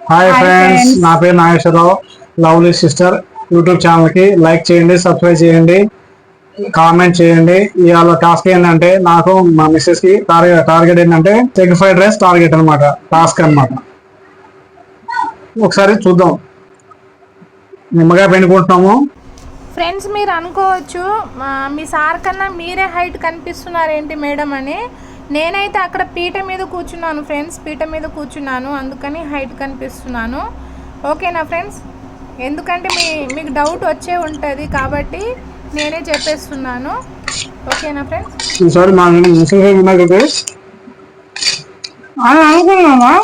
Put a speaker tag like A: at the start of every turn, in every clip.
A: Hi friends, నా పేరు Nageswararao. Lovely sister YouTube channel కి లైక్ చేయండి, సబ్స్క్రైబ్ చేయండి, కామెంట్ చేయండి. ఇవాళ టాస్క్ ఏంటంటే నాకు మా మిస్సెస్ కి టార్గెట్ ఏంటంటే ఎగ్ ఫ్రైడ్ రైస్ టార్గెట్ అనమాట, టాస్క్ అనమాట. ఒకసారి చూద్దాం. నిమ్మకాయ పెట్టుకుంటున్నాము.
B: ఫ్రెండ్స్, మీరు అనుకోవచ్చు మీ సార్ కన్నా మీరే హైట్ కనిపిస్తున్నారేంటి మేడం అని. నేనైతే అక్కడ పీట మీద కూర్చున్నాను ఫ్రెండ్స్, పీట మీద కూర్చున్నాను, అందుకని హైట్ కనిపిస్తున్నాను. ఓకేనా ఫ్రెండ్స్? ఎందుకంటే మీకు డౌట్ వచ్చే ఉంటుంది కాబట్టి నేనే చెప్పేస్తున్నాను. ఓకేనా ఫ్రెండ్స్?
A: అనుకున్నావా?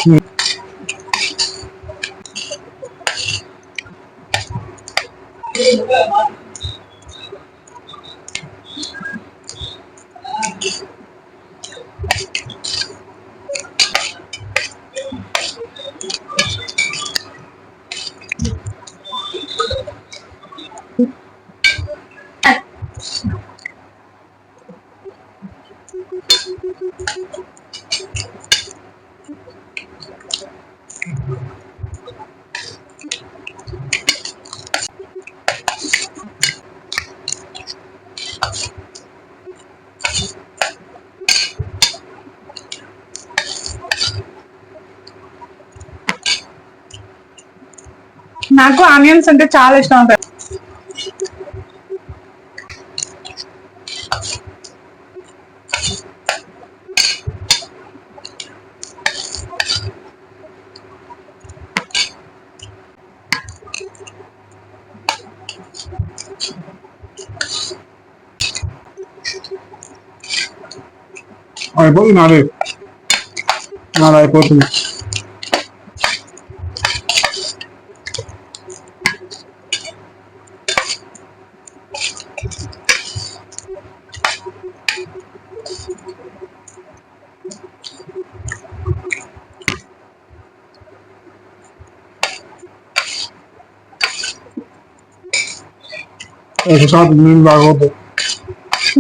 A: నాకు ఆనియన్స్ అంటే చాలా ఇష్టం ఉంటాయి. అయిపోతుంది, నాది అయిపోతుంది.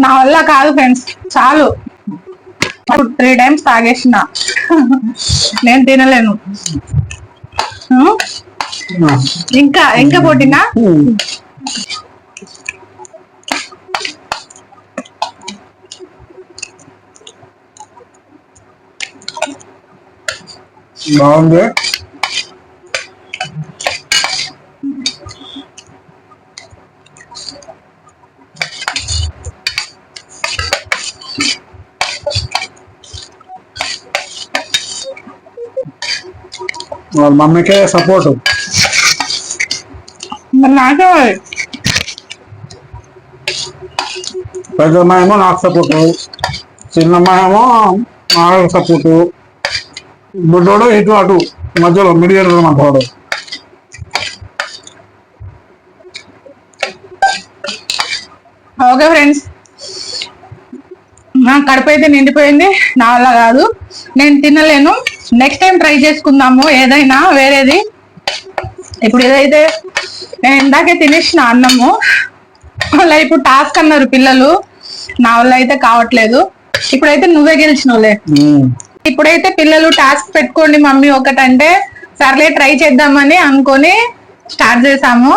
A: నా వల్ల కాదు ఫ్రెండ్స్, చాలు. 3 times తాగేసిన, నేను తినలేను. ఇంకా పోటీనా? బాగుంది. వాళ్ళ మమ్మీకే సపోర్ట్, నాకే. పెద్దమ్మ ఏమో నాకు సపోర్టు, చిన్నమ్మ ఏమో నాకు సపోర్టు, బుడ్డోడు ఇటు అటు మధ్యలో మీడియేటర్ మాట్లాడు. ఓకే ఫ్రెండ్స్, నా కడుపు అయితే నిండిపోయింది. నా వల్ల కాదు, నేను తినలేను. నెక్స్ట్ టైం ట్రై చేసుకుందాము ఏదైనా వేరేది. ఇప్పుడు ఏదైతే నేను ఇందాకే తినేసిన అన్నము, అలా ఇప్పుడు టాస్క్ అన్నారు పిల్లలు, నా వల్ల అయితే కావట్లేదు. ఇప్పుడైతే నువ్వే గెలిచినవులే. ఇప్పుడైతే పిల్లలు టాస్క్ పెట్టుకోండి మమ్మీ ఒకటంటే సర్లే ట్రై చేద్దామని అనుకొని స్టార్ట్ చేసాము,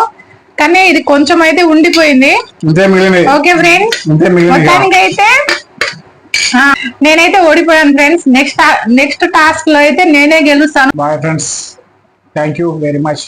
A: కానీ ఇది కొంచెం అయితే ఉండిపోయింది. ఓకే ఫ్రెండ్స్, మొత్తానికి అయితే నేనైతే ఓడిపోయాను ఫ్రెండ్స్. నెక్స్ట్ టాస్క్ లో అయితే నేనే గెలుస్తాను. Bye friends, thank you very much.